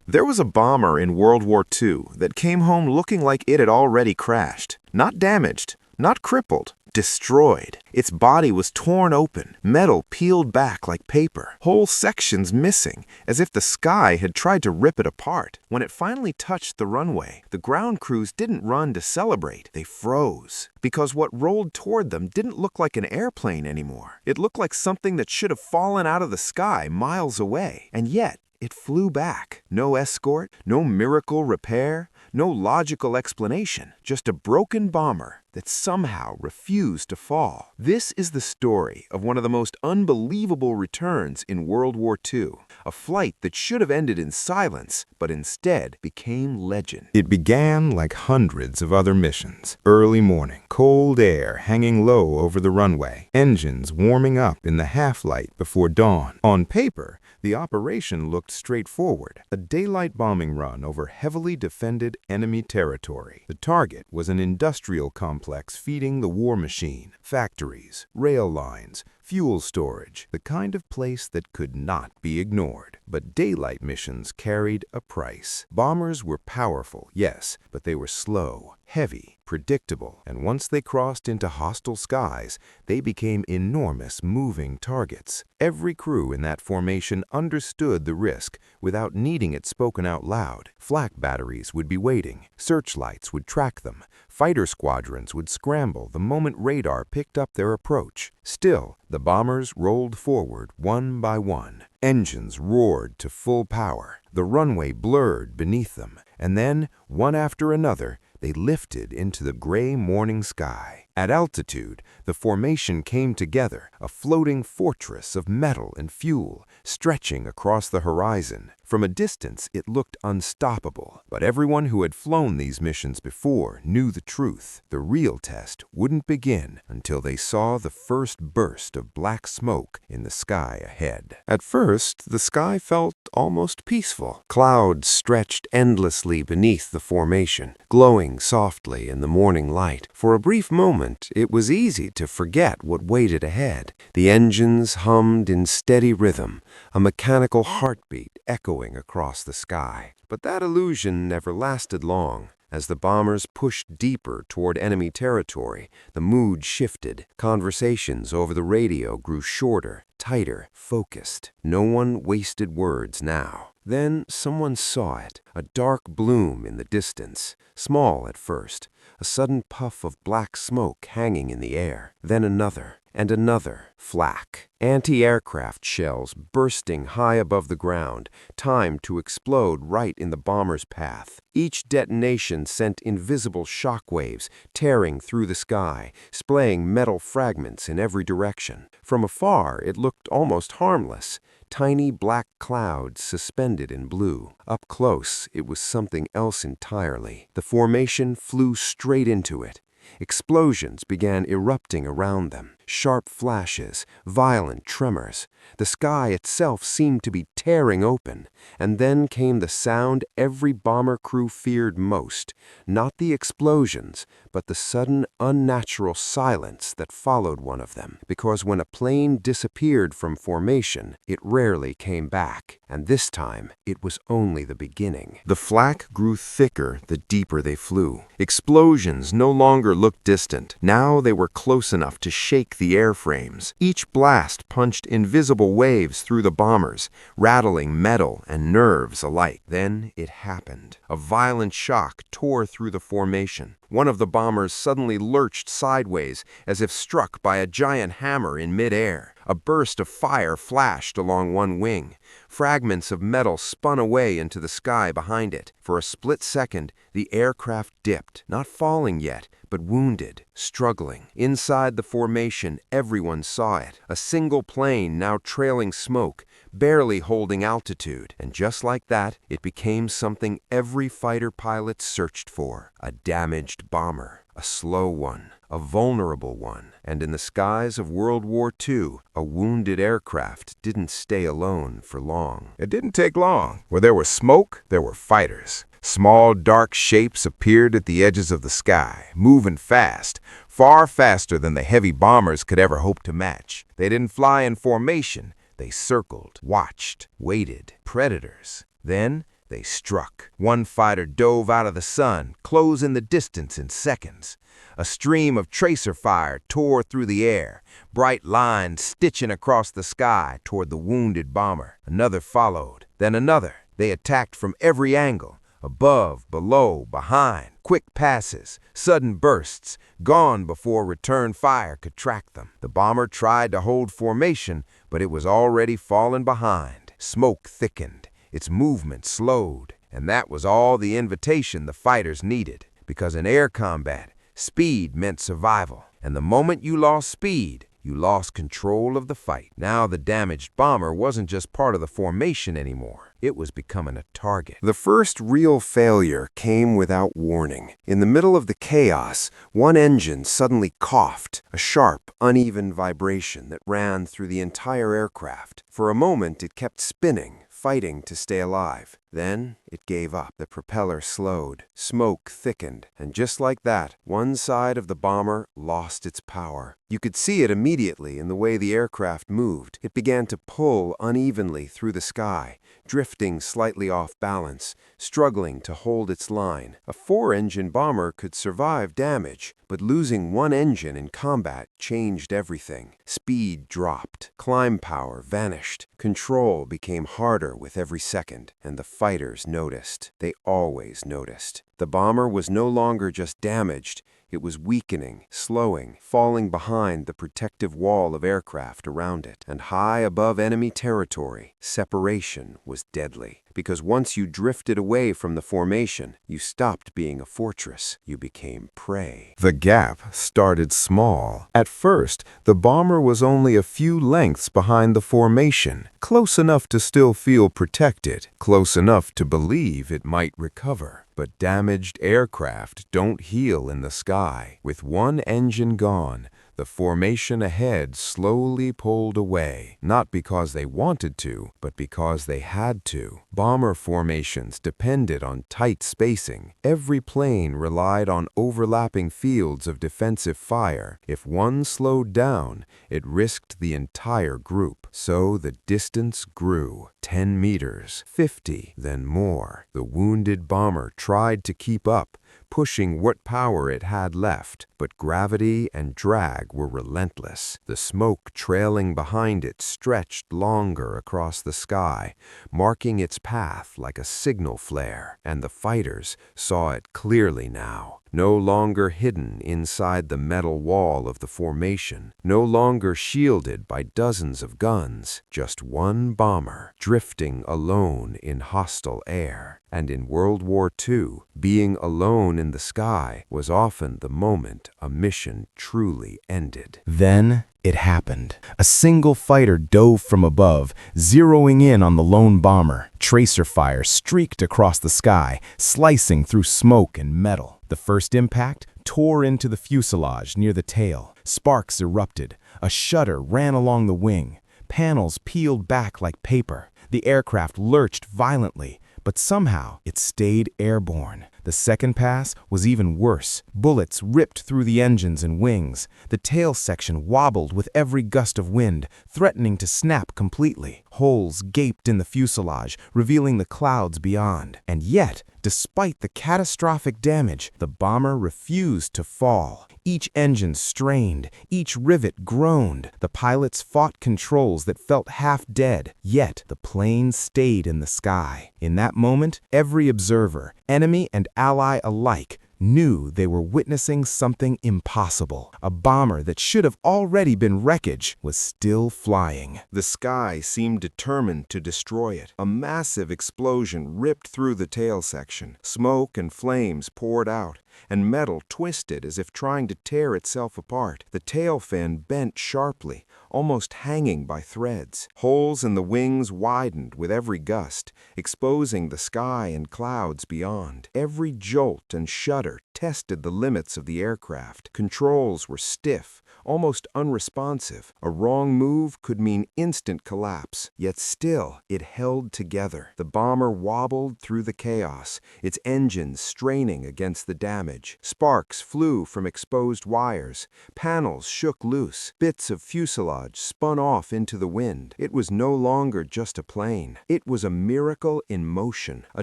There was a bomber in World War II that came home looking like it had already crashed. Not damaged, not crippled, destroyed. Its body was torn open, metal peeled back like paper, whole sections missing, as if the sky had tried to rip it apart. When it finally touched the runway, the ground crews didn't run to celebrate. They froze. Because what rolled toward them didn't look like an airplane anymore. It looked like something that should have fallen out of the sky miles away. And yet, it flew back. No escort, no miracle repair, no logical explanation. Just a broken bomber that somehow refused to fall. This is the story of one of the most unbelievable returns in World War II. A flight that should have ended in silence, but instead became legend. It began like hundreds of other missions. Early morning, cold air hanging low over the runway, engines warming up in the half-light before dawn. On paper, the operation looked straightforward. A daylight bombing run over heavily defended enemy territory. The target was an industrial complex feeding the war machine, factories, rail lines, fuel storage, the kind of place that could not be ignored. But daylight missions carried a price. Bombers were powerful, yes, but they were slow, heavy, predictable, and once they crossed into hostile skies, they became enormous moving targets. Every crew in that formation understood the risk without needing it spoken out loud. Flak batteries would be waiting, searchlights would track them, fighter squadrons would scramble the moment radar picked up their approach. Still, the bombers rolled forward one by one. Engines roared to full power. The runway blurred beneath them, and then, one after another, they lifted into the gray morning sky. At altitude, the formation came together, a floating fortress of metal and fuel, stretching across the horizon. From a distance, it looked unstoppable. But everyone who had flown these missions before knew the truth. The real test wouldn't begin until they saw the first burst of black smoke in the sky ahead. At first, the sky felt almost peaceful. Clouds stretched endlessly beneath the formation, glowing softly in the morning light. For a brief moment, it was easy to forget what waited ahead. The engines hummed in steady rhythm, a mechanical heartbeat echoing across the sky. But that illusion never lasted long. As the bombers pushed deeper toward enemy territory, the mood shifted. Conversations over the radio grew shorter, tighter, focused. No one wasted words now. Then someone saw it, a dark bloom in the distance, small at first, a sudden puff of black smoke hanging in the air, then another, and another. Flak. Anti-aircraft shells bursting high above the ground, timed to explode right in the bomber's path. Each detonation sent invisible shockwaves tearing through the sky, splaying metal fragments in every direction. From afar, it looked almost harmless. Tiny black clouds suspended in blue. Up close, it was something else entirely. The formation flew straight into it. Explosions began erupting around them. Sharp flashes, violent tremors. The sky itself seemed to be tearing open. And then came the sound every bomber crew feared most. Not the explosions, but the sudden, unnatural silence that followed one of them. Because when a plane disappeared from formation, it rarely came back. And this time, it was only the beginning. The flak grew thicker the deeper they flew. Explosions no longer looked distant. Now they were close enough to shake the airframes. Each blast punched invisible waves through the bombers, rattling metal and nerves alike. Then it happened. A violent shock tore through the formation. One of the bombers suddenly lurched sideways as if struck by a giant hammer in midair. A burst of fire flashed along one wing. Fragments of metal spun away into the sky behind it. For a split second, the aircraft dipped, not falling yet, but wounded, struggling. Inside the formation, everyone saw it. A single plane now trailing smoke, barely holding altitude. And just like that, it became something every fighter pilot searched for. A damaged bomber. A slow one. A vulnerable one. And in the skies of World War II, a wounded aircraft didn't stay alone for long. It didn't take long. Where there was smoke, there were fighters. Small, dark shapes appeared at the edges of the sky, moving fast, far faster than the heavy bombers could ever hope to match. They didn't fly in formation. They circled, watched, waited. Predators. Then, They struck. One fighter dove out of the sun, closing the distance in seconds. A stream of tracer fire tore through the air, bright lines stitching across the sky toward the wounded bomber. Another followed, then another. They attacked from every angle, above, below, behind. Quick passes, sudden bursts, gone before return fire could track them. The bomber tried to hold formation, but it was already falling behind. Smoke thickened, its movement slowed, and that was all the invitation the fighters needed. Because in air combat, speed meant survival, and the moment you lost speed, you lost control of the fight. Now the damaged bomber wasn't just part of the formation anymore. It was becoming a target. The first real failure came without warning. In the middle of the chaos, one engine suddenly coughed, a sharp, uneven vibration that ran through the entire aircraft. For a moment, it kept spinning, fighting to stay alive. Then it gave up. The propeller slowed, smoke thickened, and just like that, one side of the bomber lost its power. You could see it immediately in the way the aircraft moved. It began to pull unevenly through the sky, drifting slightly off balance, struggling to hold its line. A four-engine bomber could survive damage, but losing one engine in combat changed everything. Speed dropped, climb power vanished, control became harder with every second, and the fighters noticed. They always noticed. The bomber was no longer just damaged, it was weakening, slowing, falling behind the protective wall of aircraft around it. And high above enemy territory, separation was deadly. Because once you drifted away from the formation, you stopped being a fortress. You became prey. The gap started small. At first, the bomber was only a few lengths behind the formation, close enough to still feel protected, close enough to believe it might recover. But damaged aircraft don't heal in the sky. With one engine gone, the formation ahead slowly pulled away, not because they wanted to, but because they had to. Bomber formations depended on tight spacing. Every plane relied on overlapping fields of defensive fire. If one slowed down, it risked the entire group. So the distance grew. 10 meters, 50, then more. The wounded bomber tried to keep up, pushing what power it had left, but gravity and drag were relentless. The smoke trailing behind it stretched longer across the sky, marking its path like a signal flare, and the fighters saw it clearly now. No longer hidden inside the metal wall of the formation, no longer shielded by dozens of guns, just one bomber, drifting alone in hostile air. And in World War II, being alone in the sky was often the moment a mission truly ended. Then it happened. A single fighter dove from above, zeroing in on the lone bomber. Tracer fire streaked across the sky, slicing through smoke and metal. The first impact tore into the fuselage near the tail. Sparks erupted. A shudder ran along the wing. Panels peeled back like paper. The aircraft lurched violently, but somehow it stayed airborne. The second pass was even worse. Bullets ripped through the engines and wings. The tail section wobbled with every gust of wind, threatening to snap completely. Holes gaped in the fuselage, revealing the clouds beyond. And yet, despite the catastrophic damage, the bomber refused to fall. Each engine strained, each rivet groaned. The pilots fought controls that felt half dead, yet the plane stayed in the sky. In that moment, every observer, enemy and ally alike, knew they were witnessing something impossible. A bomber that should have already been wreckage was still flying. The sky seemed determined to destroy it. A massive explosion ripped through the tail section. Smoke and flames poured out, and metal twisted as if trying to tear itself apart. The tail fin bent sharply, almost hanging by threads. Holes in the wings widened with every gust, exposing the sky and clouds beyond. Every jolt and shudder tested the limits of the aircraft. Controls were stiff, almost unresponsive. A wrong move could mean instant collapse, yet still it held together. The bomber wobbled through the chaos, its engines straining against the damage. Sparks flew from exposed wires. Panels shook loose. Bits of fuselage fuselage spun off into the wind. It was no longer just a plane. It was a miracle in motion, a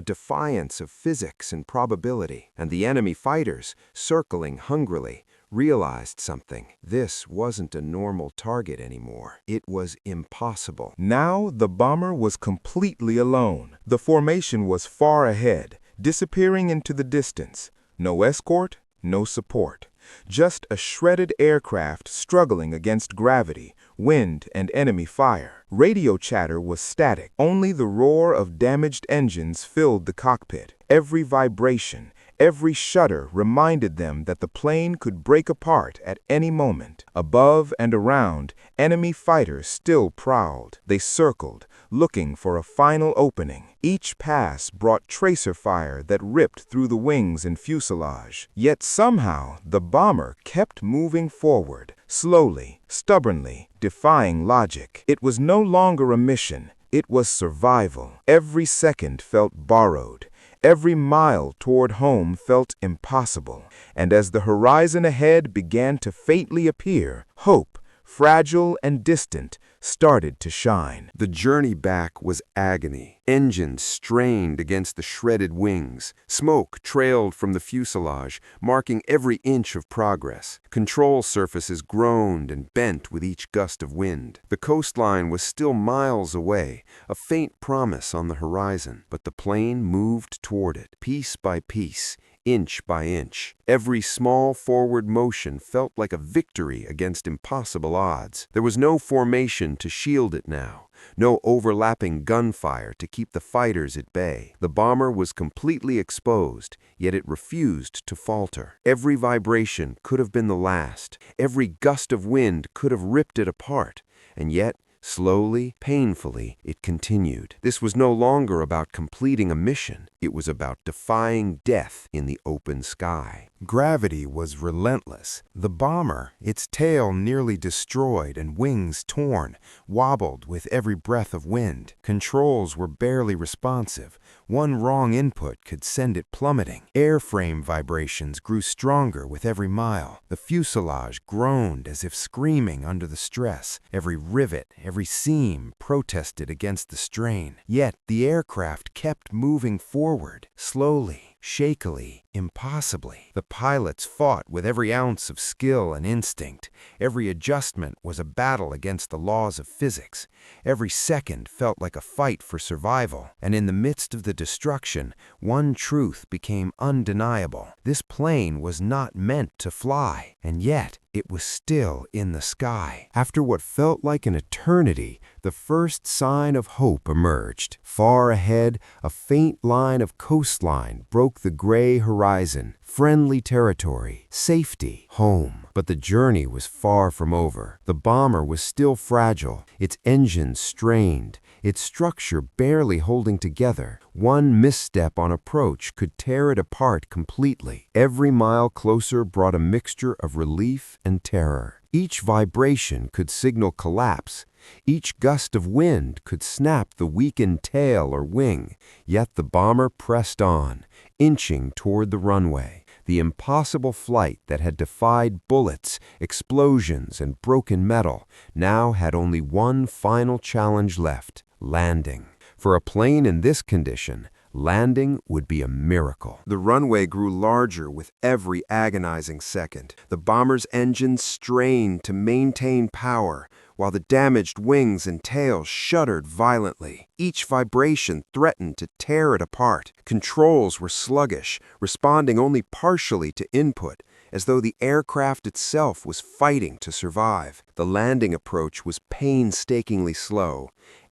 defiance of physics and probability. And the enemy fighters, circling hungrily, realized something. This wasn't a normal target anymore. It was impossible. Now the bomber was completely alone. The formation was far ahead, disappearing into the distance. No escort, no support. Just a shredded aircraft struggling against gravity, wind, and enemy fire. Radio chatter was static. Only the roar of damaged engines filled the cockpit. Every vibration, every shudder reminded them that the plane could break apart at any moment. Above and around, enemy fighters still prowled. They circled, looking for a final opening. Each pass brought tracer fire that ripped through the wings and fuselage. Yet somehow, the bomber kept moving forward, slowly, stubbornly, defying logic. It was no longer a mission. It was survival. Every second felt borrowed. Every mile toward home felt impossible. And as the horizon ahead began to faintly appear, hope, fragile and distant, started to shine. The journey back was agony. Engines strained against the shredded wings. Smoke trailed from the fuselage, marking every inch of progress. Control surfaces groaned and bent with each gust of wind. The coastline was still miles away, a faint promise on the horizon, but the plane moved toward it, piece by piece, inch by inch. Every small forward motion felt like a victory against impossible odds. There was no formation to shield it now, no overlapping gunfire to keep the fighters at bay. The bomber was completely exposed, yet it refused to falter. Every vibration could have been the last. Every gust of wind could have ripped it apart, and yet, slowly, painfully, it continued. This was no longer about completing a mission. It was about defying death in the open sky. Gravity was relentless. The bomber, its tail nearly destroyed and wings torn, wobbled with every breath of wind. Controls were barely responsive. One wrong input could send it plummeting. Airframe vibrations grew stronger with every mile. The fuselage groaned as if screaming under the stress. Every rivet, every seam protested against the strain. Yet the aircraft kept moving forward, slowly, shakily, impossibly. The pilots fought with every ounce of skill and instinct. Every adjustment was a battle against the laws of physics. Every second felt like a fight for survival. And in the midst of the destruction, one truth became undeniable. This plane was not meant to fly, and yet it was still in the sky. After what felt like an eternity, the first sign of hope emerged. Far ahead, a faint line of coastline broke the gray horizon. Friendly territory, safety, home. But the journey was far from over. The bomber was still fragile, its engines strained, its structure barely holding together. One misstep on approach could tear it apart completely. Every mile closer brought a mixture of relief and terror. Each vibration could signal collapse. Each gust of wind could snap the weakened tail or wing. Yet the bomber pressed on, inching toward the runway. The impossible flight that had defied bullets, explosions, and broken metal now had only one final challenge left: landing. For a plane in this condition, landing would be a miracle. The runway grew larger with every agonizing second. The bomber's engines strained to maintain power, while the damaged wings and tail shuddered violently. Each vibration threatened to tear it apart. Controls were sluggish, responding only partially to input, as though the aircraft itself was fighting to survive. The landing approach was painstakingly slow.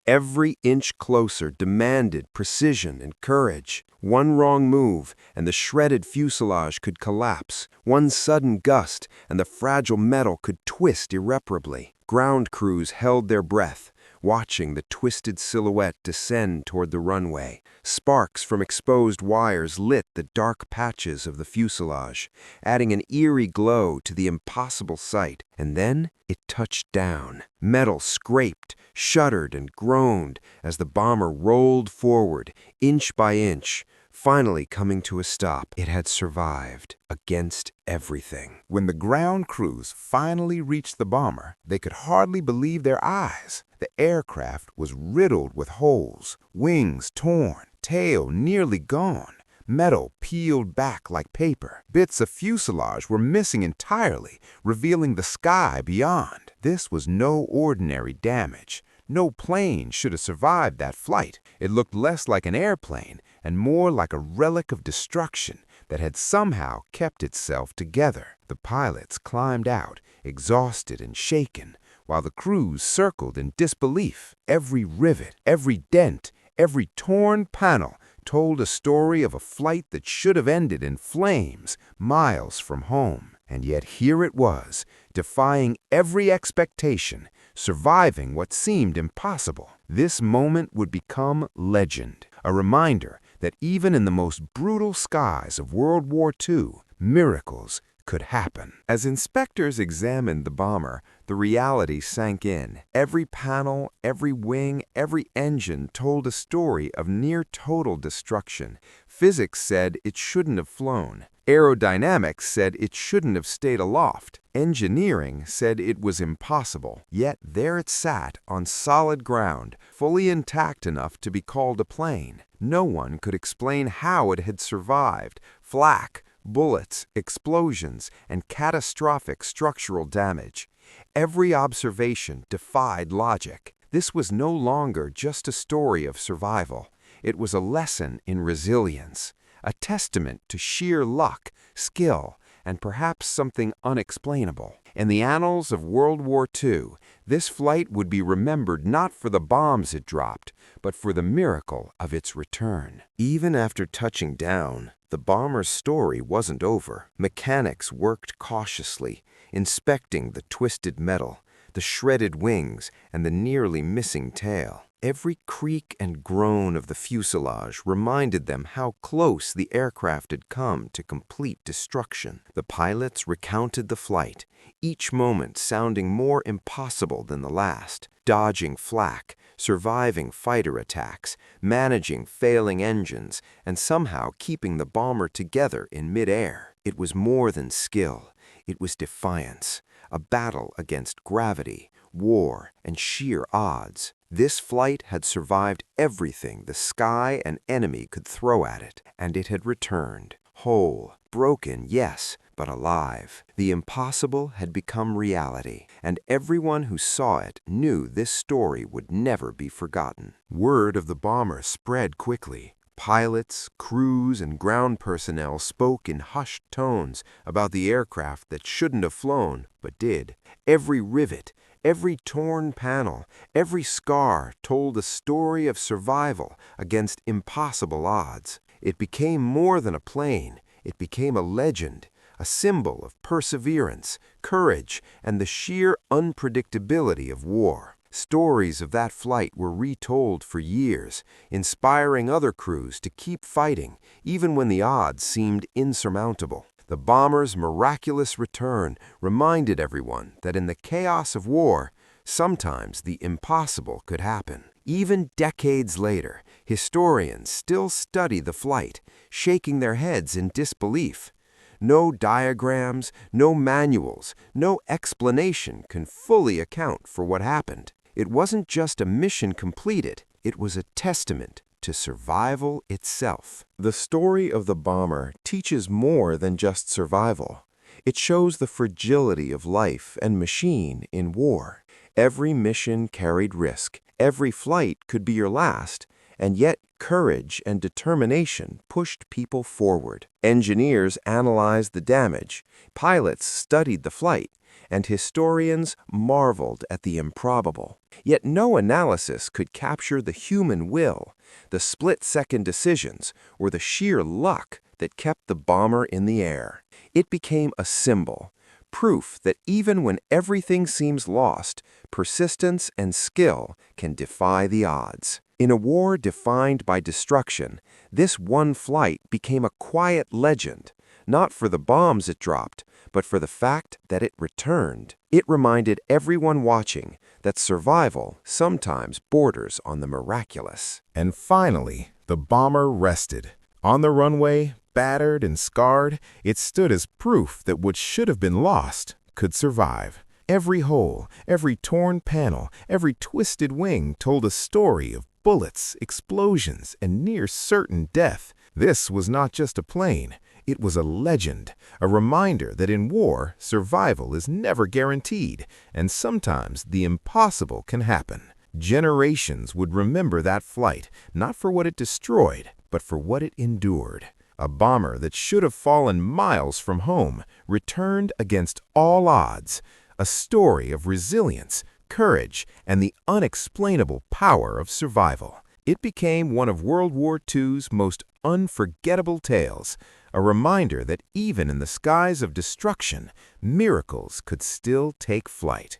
Every inch closer demanded precision and courage. One wrong move, and the shredded fuselage could collapse. One sudden gust, and the fragile metal could twist irreparably. Ground crews held their breath, watching the twisted silhouette descend toward the runway. Sparks from exposed wires lit the dark patches of the fuselage, adding an eerie glow to the impossible sight. And then it touched down. Metal scraped, shuddered, and groaned as the bomber rolled forward, inch by inch, finally coming to a stop. It had survived against everything. When the ground crews finally reached the bomber, they could hardly believe their eyes. The aircraft was riddled with holes, wings torn, tail nearly gone, metal peeled back like paper. Bits of fuselage were missing entirely, revealing the sky beyond. This was no ordinary damage. No plane should have survived that flight. It looked less like an airplane and more like a relic of destruction that had somehow kept itself together. The pilots climbed out, exhausted and shaken, while the crews circled in disbelief. Every rivet, every dent, every torn panel told a story of a flight that should have ended in flames miles from home. And yet here it was, defying every expectation, surviving what seemed impossible. This moment would become legend, a reminder that even in the most brutal skies of World War II, miracles could happen. As inspectors examined the bomber, the reality sank in. Every panel, every wing, every engine told a story of near-total destruction. Physics said it shouldn't have flown. Aerodynamics said it shouldn't have stayed aloft. Engineering said it was impossible. Yet there it sat on solid ground, fully intact enough to be called a plane. No one could explain how it had survived. Flak, bullets, explosions, and catastrophic structural damage. Every observation defied logic. This was no longer just a story of survival. It was a lesson in resilience, a testament to sheer luck, skill, and perhaps something unexplainable. In the annals of World War II, this flight would be remembered not for the bombs it dropped, but for the miracle of its return. Even after touching down, the bomber's story wasn't over. Mechanics worked cautiously, inspecting the twisted metal, the shredded wings, and the nearly missing tail. Every creak and groan of the fuselage reminded them how close the aircraft had come to complete destruction. The pilots recounted the flight, each moment sounding more impossible than the last. Dodging flak, surviving fighter attacks, managing failing engines, and somehow keeping the bomber together in midair. It was more than skill. It was defiance, a battle against gravity, war, and sheer odds. This flight had survived everything the sky and enemy could throw at it, and it had returned, whole, broken, yes, but alive. The impossible had become reality, and everyone who saw it knew this story would never be forgotten. Word of the bomber spread quickly. Pilots, crews, and ground personnel spoke in hushed tones about the aircraft that shouldn't have flown, but did. Every rivet, every torn panel, every scar told a story of survival against impossible odds. It became more than a plane. It became a legend, a symbol of perseverance, courage, and the sheer unpredictability of war. Stories of that flight were retold for years, inspiring other crews to keep fighting, even when the odds seemed insurmountable. The bomber's miraculous return reminded everyone that in the chaos of war, sometimes the impossible could happen. Even decades later, historians still study the flight, shaking their heads in disbelief. No diagrams, no manuals, no explanation can fully account for what happened. It wasn't just a mission completed, it was a testament to survival itself. The story of the bomber teaches more than just survival. It shows the fragility of life and machine in war. Every mission carried risk. Every flight could be your last, and yet courage and determination pushed people forward. Engineers analyzed the damage, pilots studied the flight, and historians marveled at the improbable. Yet no analysis could capture the human will, the split-second decisions, or the sheer luck that kept the bomber in the air. It became a symbol, proof that even when everything seems lost, persistence and skill can defy the odds. In a war defined by destruction, this one flight became a quiet legend, not for the bombs it dropped, but for the fact that it returned. It reminded everyone watching that survival sometimes borders on the miraculous. And finally, the bomber rested, On the runway, battered and scarred, it stood as proof that what should have been lost could survive. Every hole, every torn panel, every twisted wing told a story of bullets, explosions, and near-certain death. This was not just a plane. It was a legend, a reminder that in war, survival is never guaranteed, and sometimes the impossible can happen. Generations would remember that flight, not for what it destroyed, but for what it endured. A bomber that should have fallen miles from home returned against all odds, a story of resilience, courage, and the unexplainable power of survival. It became one of World War II's most unforgettable tales, a reminder that even in the skies of destruction, miracles could still take flight.